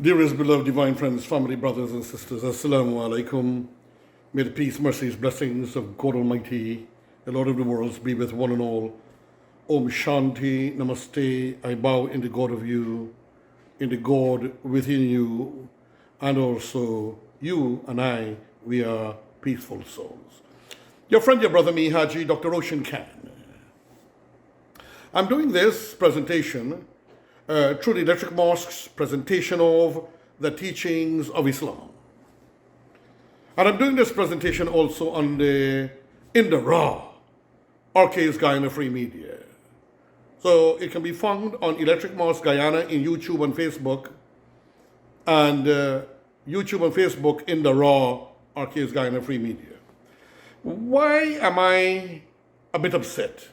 Dearest, beloved, divine friends, family, brothers and sisters, Assalamu alaikum. May the peace, mercies, blessings of God Almighty, the Lord of the worlds, be with one and all. Om Shanti, Namaste. I bow in the God of you, in the God within you, and also you and I, we are peaceful souls. Your friend, your brother, me, Haji Dr. Roshan Khan. I'm doing this presentation through the Electric Mosque's presentation of the teachings of Islam. And I'm doing this presentation also on in the Raw, RK's Guyana Free Media. So it can be found on Electric Mosque Guyana in YouTube and Facebook, and YouTube and Facebook in the Raw, RK's Guyana Free Media. Why am I a bit upset?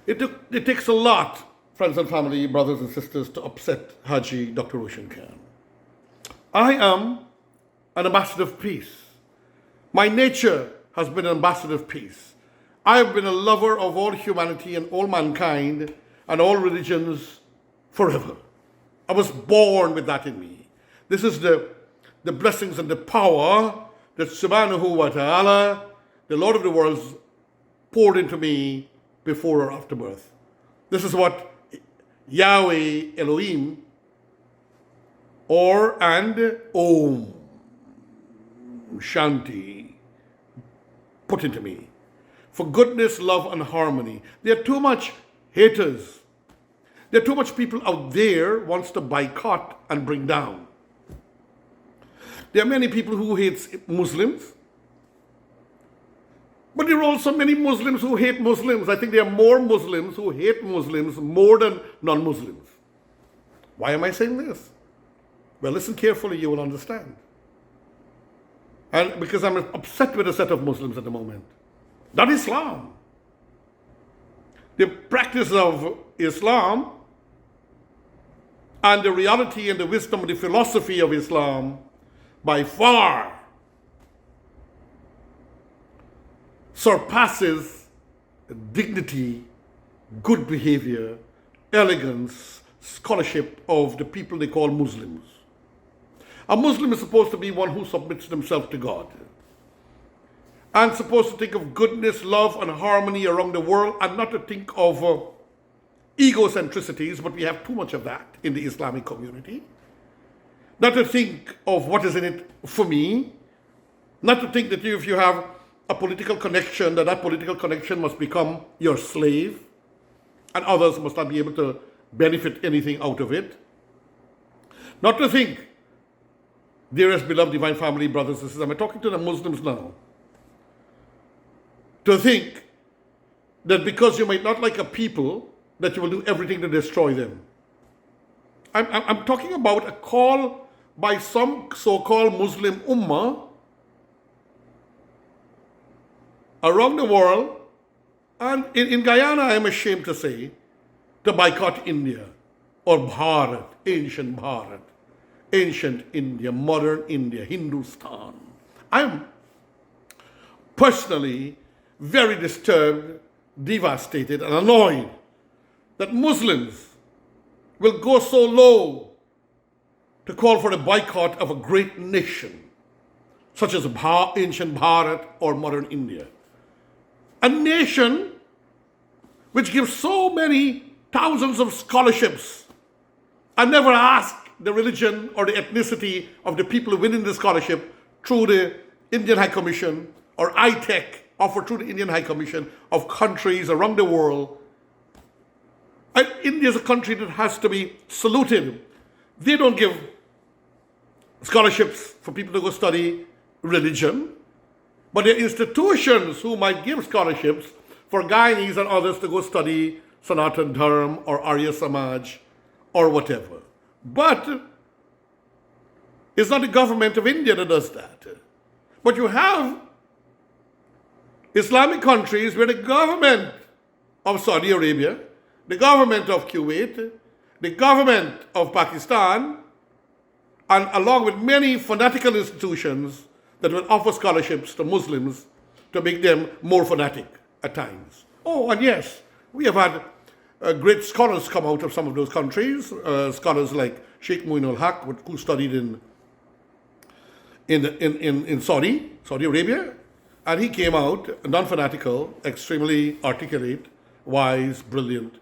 It takes a lot, friends and family, brothers and sisters, to upset Haji Dr. Roshan Khan. I am an ambassador of peace. My nature has been an ambassador of peace. I have been a lover of all humanity and all mankind and all religions forever. I was born with that in me. This is the blessings and the power that Subhanahu wa Ta'ala, the Lord of the worlds, poured into me before or after birth. This is what Yahweh Elohim and Om Shanti put into me. For goodness, love, and harmony. There are too much haters. There are too much people out there wants to boycott and bring down. There are many people who hate Muslims. But there are also many Muslims who hate Muslims. I think there are more Muslims who hate Muslims more than non-Muslims. Why am I saying this? Well, listen carefully, you will understand. And because I'm upset with a set of Muslims at the moment. Not Islam. The practice of Islam and the reality and the wisdom and the philosophy of Islam by far surpasses dignity, good behavior, elegance, scholarship of the people they call Muslims. A Muslim is supposed to be one who submits himself to God and supposed to think of goodness, love, and harmony around the world, and not to think of egocentricities, but we have too much of that in the Islamic community. Not to think of what is in it for me, not to think that if you have a political connection, that political connection must become your slave, and others must not be able to benefit anything out of it. Not to think, dearest beloved divine family, brothers and sisters, I'm talking to the Muslims now, to think that because you might not like a people, that you will do everything to destroy them. I'm talking about a call by some so-called Muslim Ummah around the world, and in Guyana, I am ashamed to say, to boycott India or Bharat, ancient India, modern India, Hindustan. I am personally very disturbed, devastated, and annoyed that Muslims will go so low to call for a boycott of a great nation, such as ancient Bharat or modern India. A nation which gives so many thousands of scholarships and never ask the religion or the ethnicity of the people winning the scholarship through the Indian High Commission or ITEC offered through the Indian High Commission of countries around the world. And India is a country that has to be saluted. They don't give scholarships for people to go study religion, but there are institutions who might give scholarships for Guyanese and others to go study Sanatan Dharma or Arya Samaj or whatever. But it's not the government of India that does that. But you have Islamic countries where the government of Saudi Arabia, the government of Kuwait, the government of Pakistan, and along with many fanatical institutions that will offer scholarships to Muslims to make them more fanatic at times. Oh, and yes, we have had great scholars come out of some of those countries. Scholars like Sheikh Muin al-Haq, who studied in Saudi Arabia. And he came out non-fanatical, extremely articulate, wise, brilliant,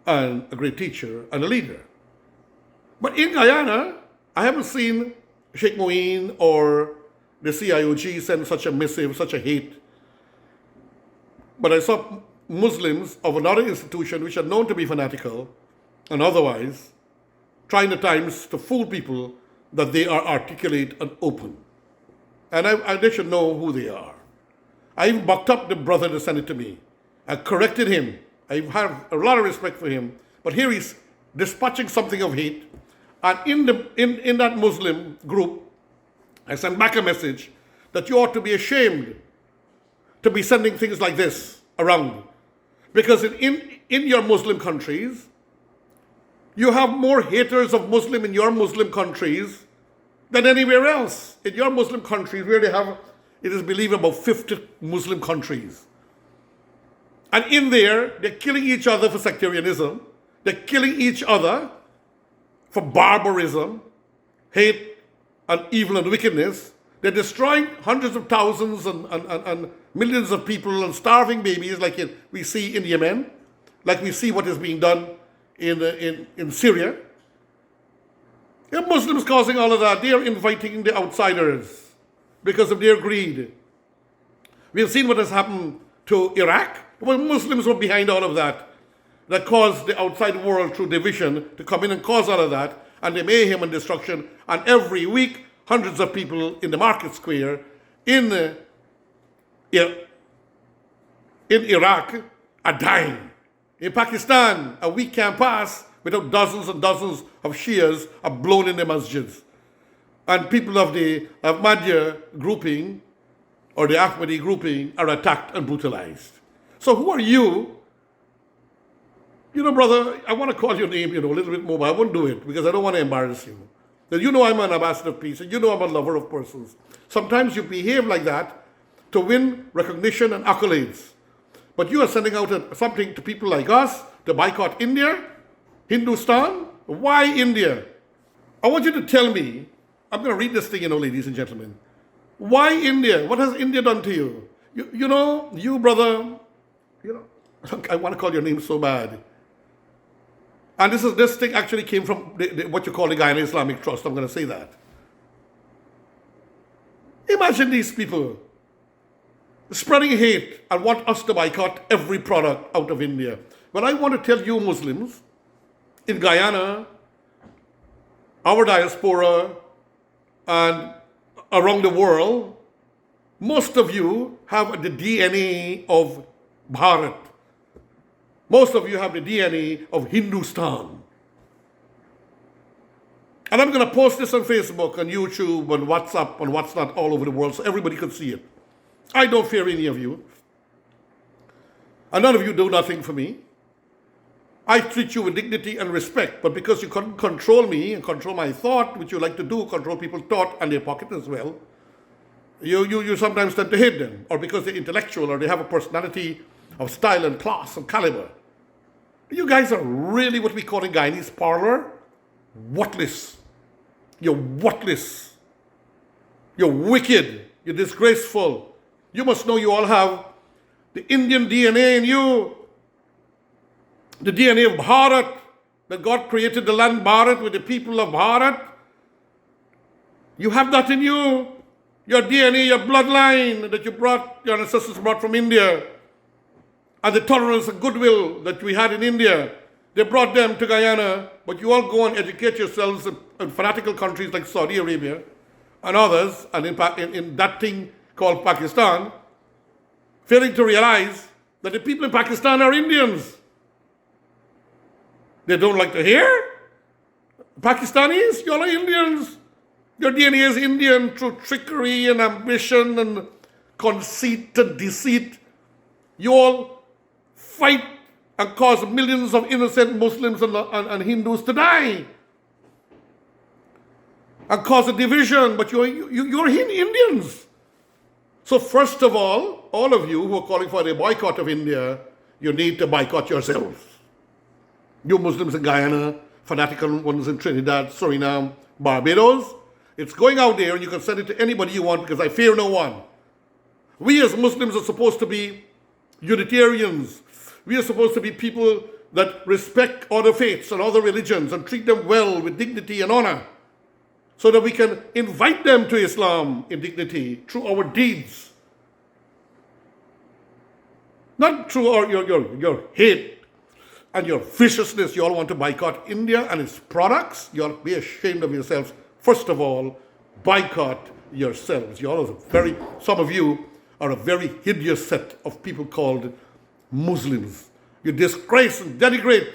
and a great teacher and a leader. But in Guyana, I haven't seen Sheikh Muin or the CIOG send such a missive, such a hate. But I saw Muslims of another institution which are known to be fanatical and otherwise trying at times to fool people that they are articulate and open. And they should know who they are. I even bucked up the brother that sent it to me. I corrected him. I have a lot of respect for him. But here he's dispatching something of hate. And in that Muslim group, I sent back a message that you ought to be ashamed to be sending things like this around. Because in your Muslim countries, you have more haters of Muslim in your Muslim countries than anywhere else. In your Muslim countries, where they have, it is believed, about 50 Muslim countries. And in there, they're killing each other for sectarianism. They're killing each other for barbarism, hate, and evil and wickedness. They're destroying hundreds of thousands and millions of people and starving babies like we see in Yemen, like we see what is being done in Syria. The Muslims causing all of that. They are inviting the outsiders because of their greed. We have seen what has happened to Iraq. Well, Muslims were behind all of that caused the outside world through division to come in and cause all of that, and the mayhem and destruction. And every week, hundreds of people in the market square in Iraq are dying. In Pakistan, a week can't pass without dozens and dozens of Shias are blown in the masjids. And people of the Ahmadiyya grouping or the Ahmadi grouping are attacked and brutalized. So who are you? You know, brother, I want to call your name, a little bit more, but I won't do it because I don't want to embarrass you. You know I'm an ambassador of peace, and you know I'm a lover of persons. Sometimes you behave like that to win recognition and accolades. But you are sending out something to people like us to boycott India, Hindustan. Why India? I want you to tell me, I'm going to read this thing, ladies and gentlemen. Why India? What has India done to you? You brother, I want to call your name so bad. And this thing actually came from what you call the Guyana Islamic Trust. I'm going to say that. Imagine these people spreading hate and want us to boycott every product out of India. But I want to tell you Muslims in Guyana, our diaspora, and around the world, most of you have the DNA of Bharat. Most of you have the DNA of Hindustan. And I'm going to post this on Facebook, on YouTube, on WhatsApp, on what's not all over the world so everybody could see it. I don't fear any of you. And none of you do nothing for me. I treat you with dignity and respect, but because you couldn't control me and control my thought, which you like to do, control people's thought and their pocket as well, you sometimes tend to hate them, or because they're intellectual or they have a personality of style and class and caliber. You guys are really what we call in Guyanese parlor, whatless. You're whatless. You're wicked. You're disgraceful. You must know you all have the Indian DNA in you. The DNA of Bharat, that God created the land Bharat with the people of Bharat. You have that in you. Your DNA, your bloodline that your ancestors brought from India. And the tolerance and goodwill that we had in India. They brought them to Guyana, but you all go and educate yourselves in fanatical countries like Saudi Arabia and others, and in that thing called Pakistan, failing to realize that the people in Pakistan are Indians. They don't like to hear. Pakistanis, you all are Indians. Your DNA is Indian through trickery and ambition and conceit and deceit. You all fight and cause millions of innocent Muslims and Hindus to die. And cause a division, but you're Indians. So first of all of you who are calling for a boycott of India, you need to boycott yourselves. You Muslims in Guyana, fanatical ones in Trinidad, Suriname, Barbados. It's going out there and you can send it to anybody you want because I fear no one. We as Muslims are supposed to be Unitarians. We are supposed to be people that respect other faiths and other religions and treat them well with dignity and honor so that we can invite them to Islam in dignity through our deeds. Not through your hate and your viciousness. You all want to boycott India and its products. You ought to be ashamed of yourselves. First of all, boycott yourselves. Some of you are a very hideous set of people called Muslims. You disgrace and denigrate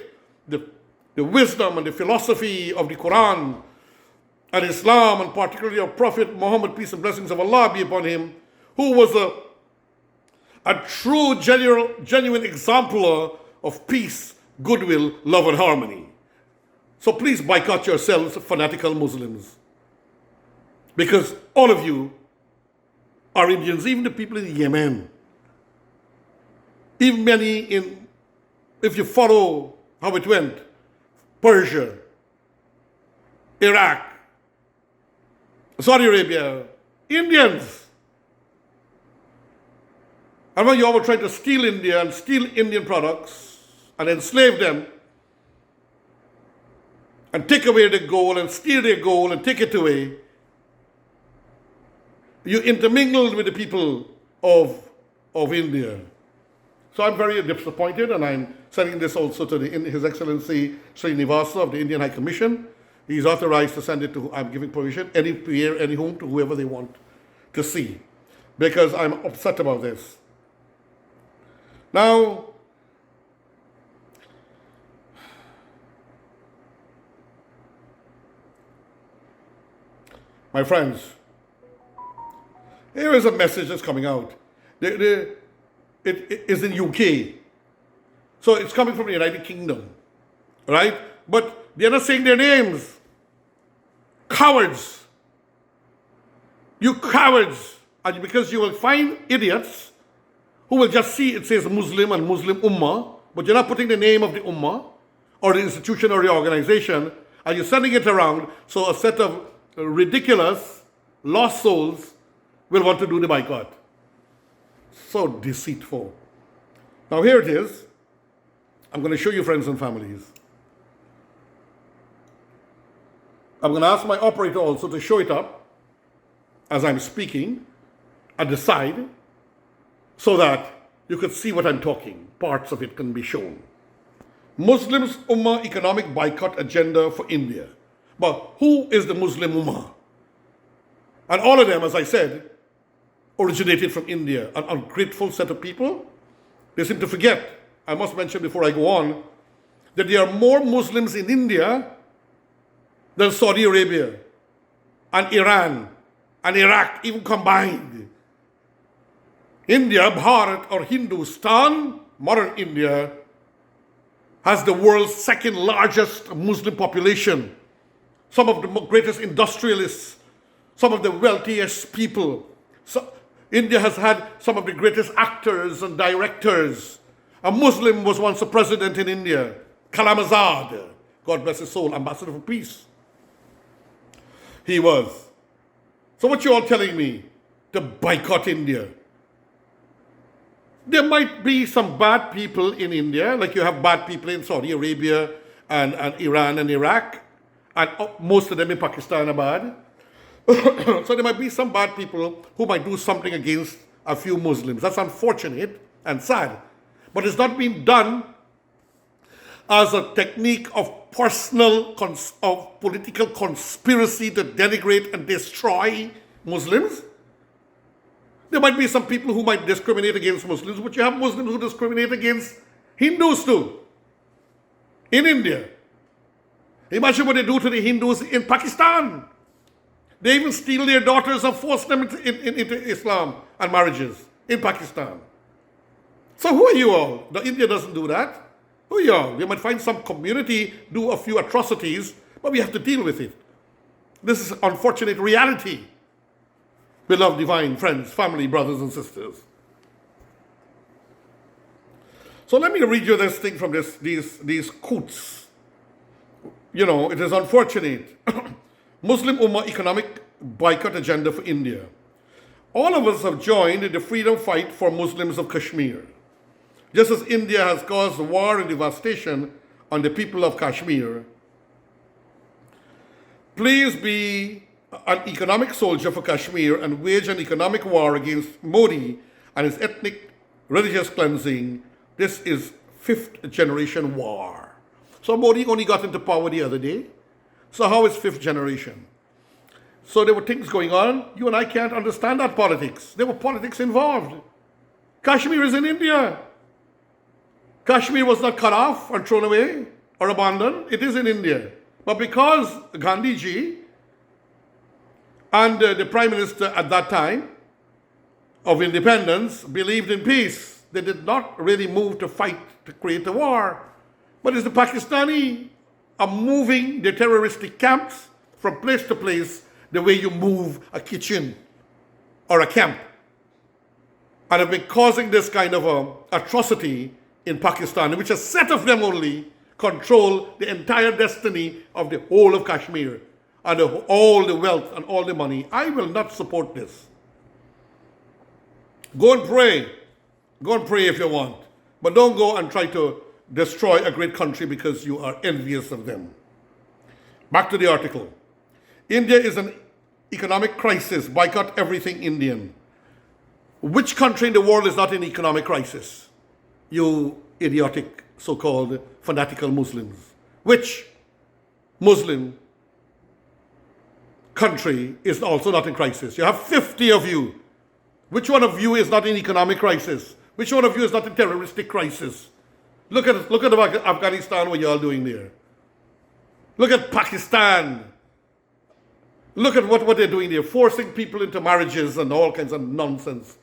the wisdom and the philosophy of the Quran and Islam, and particularly of Prophet Muhammad, peace and blessings of Allah be upon him, who was a true, genuine exemplar of peace, goodwill, love, and harmony. So please boycott yourselves, fanatical Muslims. Because all of you are Indians, even the people in Yemen. Even many if you follow how it went, Persia, Iraq, Saudi Arabia, Indians. And when you all were trying to steal India and steal Indian products and enslave them and take away their gold and steal their gold and take it away, you intermingled with the people of India. So I'm very disappointed, and I'm sending this also to His Excellency Srinivasa of the Indian High Commission. He's authorized to send it to, I'm giving permission, anywhere, any home, to whoever they want to see, because I'm upset about this. Now, my friends, here is a message that's coming out. It is in UK. So it's coming from the United Kingdom, right? But they're not saying their names. Cowards. You cowards. And because you will find idiots who will just see it says Muslim and Muslim Ummah, but you're not putting the name of the Ummah or the institution or the organization, and you're sending it around, so a set of ridiculous, lost souls will want to do the boycott. So deceitful. Now here it is. I'm going to show you, friends and families. I'm going to ask my operator also to show it up as I'm speaking at the side so that you could see what I'm talking. Parts of it can be shown. Muslims Ummah economic boycott agenda for India. But who is the Muslim Ummah? And all of them, as I said, originated from India. An ungrateful set of people. They seem to forget, I must mention before I go on, that there are more Muslims in India than Saudi Arabia and Iran and Iraq even combined. India, Bharat or Hindustan, modern India, has the world's second largest Muslim population. Some of the greatest industrialists, some of the wealthiest people. So India has had some of the greatest actors and directors. A Muslim was once a president in India, Kalam Azad, God bless his soul, ambassador for peace. He was. So what you all telling me? To boycott India. There might be some bad people in India, like you have bad people in Saudi Arabia and Iran and Iraq, and most of them in Pakistan are bad. So there might be some bad people who might do something against a few Muslims. That's unfortunate and sad. But it's not being done as a technique of political conspiracy to denigrate and destroy Muslims. There might be some people who might discriminate against Muslims, but you have Muslims who discriminate against Hindus too. In India. Imagine what they do to the Hindus in Pakistan. They even steal their daughters and force them into Islam and marriages in Pakistan. So who are you all? The India doesn't do that. Who are you all? We might find some community do a few atrocities, but we have to deal with it. This is unfortunate reality. Beloved divine friends, family, brothers and sisters. So let me read you this thing from these coots. You know, it is unfortunate. Muslim Ummah economic boycott agenda for India. All of us have joined in the freedom fight for Muslims of Kashmir. Just as India has caused war and devastation on the people of Kashmir, please be an economic soldier for Kashmir and wage an economic war against Modi and his ethnic religious cleansing. This is fifth generation war. So Modi only got into power the other day. So how is fifth generation? So there were things going on. You and I can't understand that politics. There were politics involved. Kashmir is in India. Kashmir was not cut off or thrown away or abandoned. It is in India. But because Gandhiji and the Prime Minister at that time of independence believed in peace, they did not really move to fight to create a war. But it's the Pakistani are moving their terroristic camps from place to place the way you move a kitchen or a camp. And have been causing this kind of atrocity in Pakistan, which a set of them only control the entire destiny of the whole of Kashmir and all the wealth and all the money. I will not support this. Go and pray. Go and pray if you want. But don't go and try to destroy a great country because you are envious of them. Back to the article. India is an economic crisis. Boycott everything Indian. Which country in the world is not in economic crisis? You idiotic so-called fanatical Muslims. Which Muslim country is also not in crisis? You have 50 of you. Which one of you is not in economic crisis? Which one of you is not in terroristic crisis? Look at Afghanistan, what you're all doing there. Look at Pakistan. Look at what they're doing there, forcing people into marriages and all kinds of nonsense.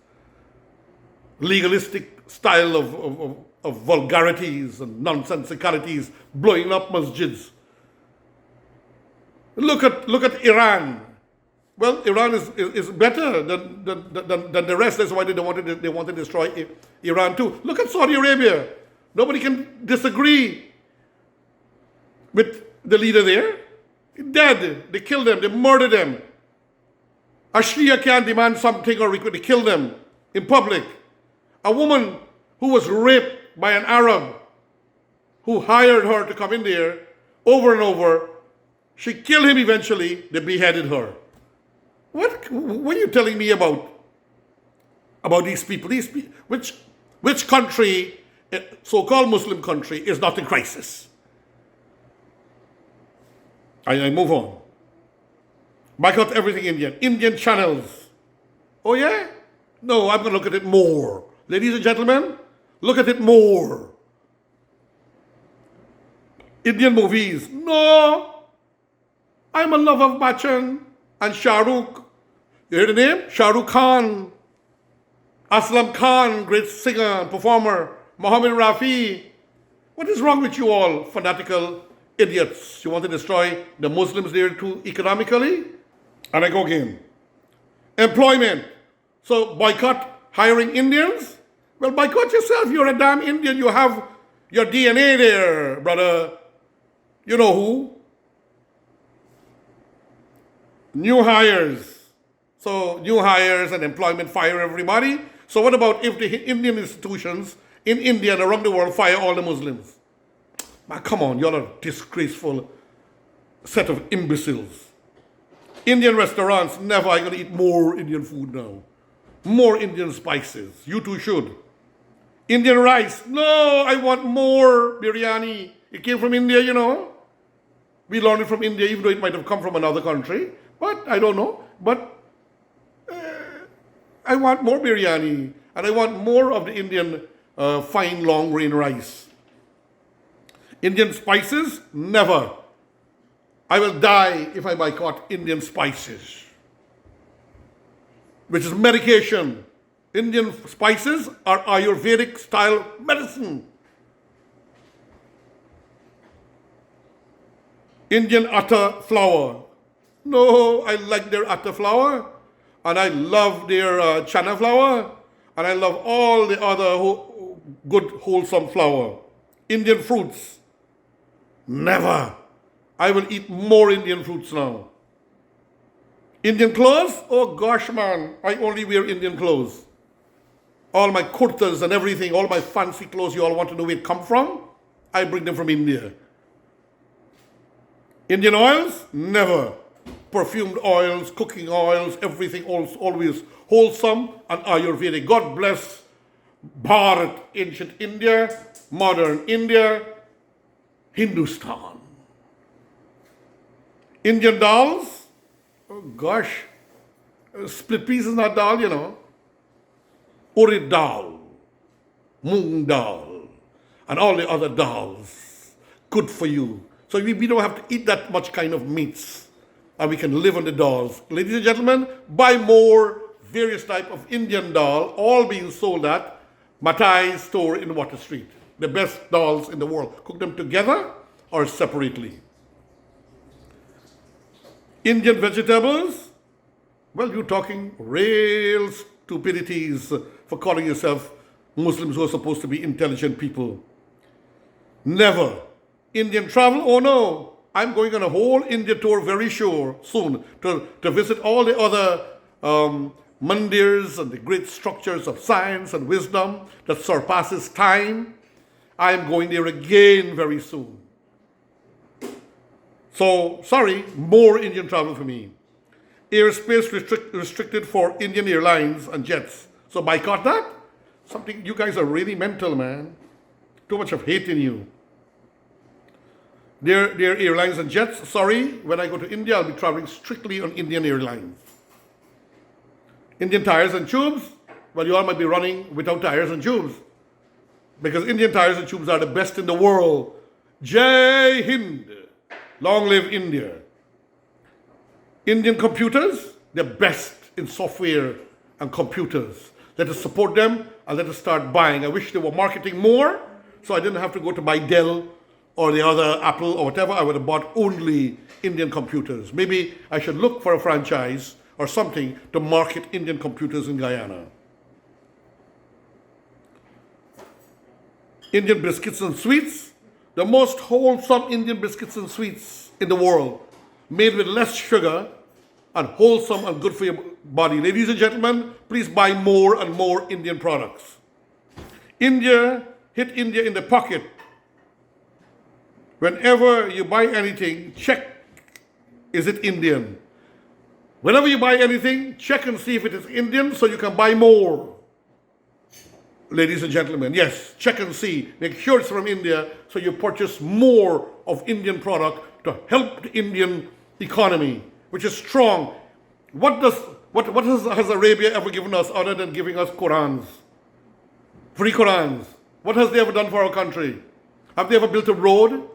Legalistic style of vulgarities and nonsensicalities, blowing up masjids. Look at Iran. Well, Iran is better than the rest. That's why they want to destroy Iran too. Look at Saudi Arabia. Nobody can disagree with the leader there. Dead. They killed them. They murdered them. A Shia can't demand something or they kill them in public. A woman who was raped by an Arab who hired her to come in there over and over, she killed him eventually. They beheaded her. What are you telling me about these people? Which country, so-called Muslim country, is not in crisis? I move on. Boycott everything Indian. Indian channels. Oh yeah? No, I'm going to look at it more. Ladies and gentlemen, look at it more. Indian movies. No. I'm a lover of Bachchan and Shah Rukh. You hear the name? Shah Rukh Khan. Aslam Khan, great singer and performer. Mohammed Rafi. What is wrong with you all, fanatical idiots? You want to destroy the Muslims there too economically? And I go again. Employment. So boycott hiring Indians? Well, boycott yourself. You're a damn Indian. You have your DNA there, brother. You know who? New hires. So new hires and employment fire everybody. So what about if the Indian institutions in India and around the world fire all the Muslims? Man, come on, you're a disgraceful set of imbeciles. Indian restaurants, never. I'm going to eat more Indian food now. More Indian spices. You too should. Indian rice. No, I want more biryani. It came from India, you know. We learned it from India, even though it might have come from another country. But I don't know. But I want more biryani. And I want more of the Indian fine long grain rice. Indian spices? Never. I will die if I boycott Indian spices, which is medication. Indian spices are Ayurvedic style medicine. Indian atta flour. No, I like their atta flour, and I love their chana flour, and I love all the other good, wholesome flour. Indian fruits. Never. I will eat more Indian fruits now. Indian clothes? Oh gosh, man, I only wear Indian clothes. All my kurtas and everything, all my fancy clothes you all want to know where it come from, I bring them from India. Indian oils? Never. Perfumed oils, cooking oils, everything always wholesome and Ayurvedic. God bless Bharat, ancient India, modern India, Hindustan. Indian dals? Oh gosh, split peas is not dal, you know. Urid dal, moong dal, and all the other dals. Good for you. So we don't have to eat that much kind of meats. And we can live on the dals. Ladies and gentlemen, buy more various type of Indian dal, all being sold at Matai's store in Water Street. The best dals in the world. Cook them together or separately. Indian vegetables? Well, you're talking real stupidities for calling yourself Muslims who are supposed to be intelligent people. Never. Indian travel? Oh no. I'm going on a whole India tour very soon to visit all the other mandirs and the great structures of science and wisdom that surpasses time. I'm going there again very soon. So, sorry, more Indian travel for me. Airspace restricted for Indian airlines and jets. So boycott that? Something, you guys are really mental, man. Too much of hate in you. Their airlines and jets, sorry, when I go to India, I'll be traveling strictly on Indian airlines. Indian tires and tubes, well, you all might be running without tires and tubes. Because Indian tires and tubes are the best in the world. Jai Hind. Long live India. Indian computers, they're best in software and computers. Let us support them and let us start buying. I wish they were marketing more so I didn't have to go to buy Dell or the other Apple or whatever. I would have bought only Indian computers. Maybe I should look for a franchise or something to market Indian computers in Guyana. Indian biscuits and sweets, the most wholesome Indian biscuits and sweets in the world, made with less sugar and wholesome and good for your body. Ladies and gentlemen, please buy more and more Indian products. India, hit India in the pocket. Whenever you buy anything, check, is it Indian? Whenever you buy anything, check and see if it is Indian so you can buy more. Ladies and gentlemen, yes, check and see. Make sure it's from India so you purchase more of Indian product to help the Indian economy, which is strong. What has Arabia ever given us other than giving us Qurans? Free Qurans. What has they ever done for our country? Have they ever built a road,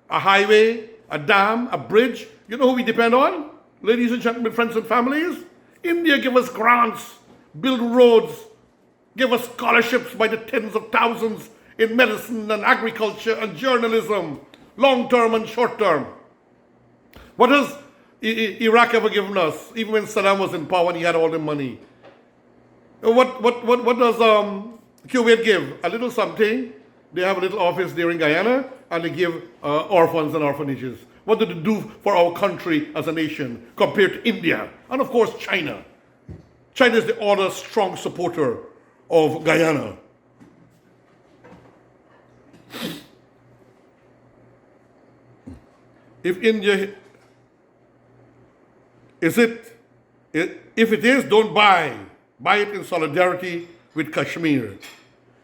a highway, a dam, a bridge? You know who we depend on? Ladies and gentlemen, friends and families? India give us grants, build roads, give us scholarships by the tens of thousands in medicine and agriculture and journalism, long-term and short-term. What has Iraq ever given us, even when Saddam was in power and he had all the money? What does Kuwait give? A little something. They have a little office there in Guyana, and they give orphans and orphanages. What did it do for our country as a nation compared to India? And of course, China. China is the other strong supporter of Guyana. If India, if it is, don't buy. Buy it in solidarity with Kashmir.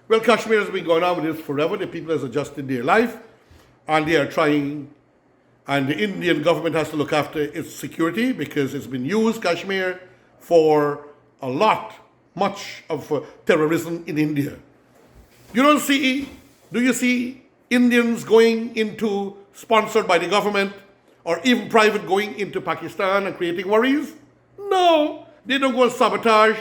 Well, Kashmir has been going on with this forever. The people has adjusted their life, and they are trying, and the Indian government has to look after its security because it's been used, Kashmir, for much of terrorism in India. Do you see Indians going into, sponsored by the government, or even private going into Pakistan and creating worries? No, they don't go and sabotage.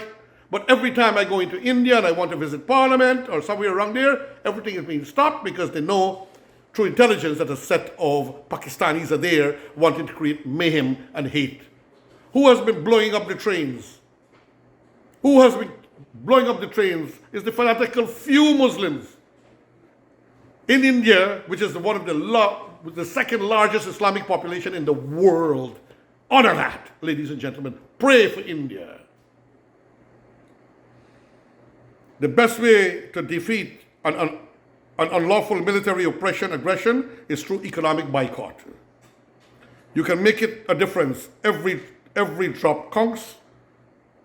But every time I go into India and I want to visit Parliament or somewhere around there, everything is being stopped because they know through intelligence that a set of Pakistanis are there wanting to create mayhem and hate. Who has been blowing up the trains? Who has been blowing up the trains is the fanatical few Muslims In India, which is one of the second largest Islamic population in the world, honor that, ladies and gentlemen. Pray for India. The best way to defeat an unlawful military aggression is through economic boycott. You can make it a difference. Every drop counts.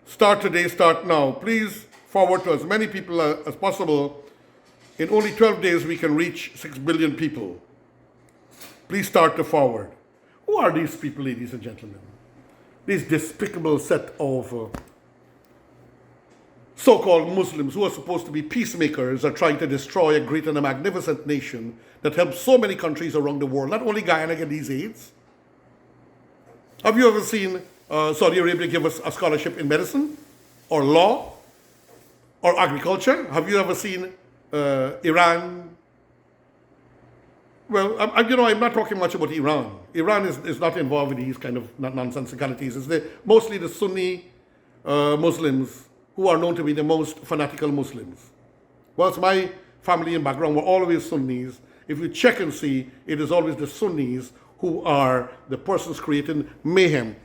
Start today, start now. Please forward to as many people as possible. In only 12 days, we can reach 6 billion people. Please start to forward. Who are these people, ladies and gentlemen? These despicable set of so-called Muslims who are supposed to be peacemakers are trying to destroy a great and a magnificent nation that helps so many countries around the world, not only Guyana get these aids. Have you ever seen Saudi Arabia give us a scholarship in medicine or law or agriculture? Have you ever seen Iran? Well, I'm not talking much about Iran. Iran is not involved in these kind of nonsensicalities. It's mostly the Sunni Muslims who are known to be the most fanatical Muslims. Whilst my family and background were always Sunnis, if you check and see, it is always the Sunnis who are the persons creating mayhem.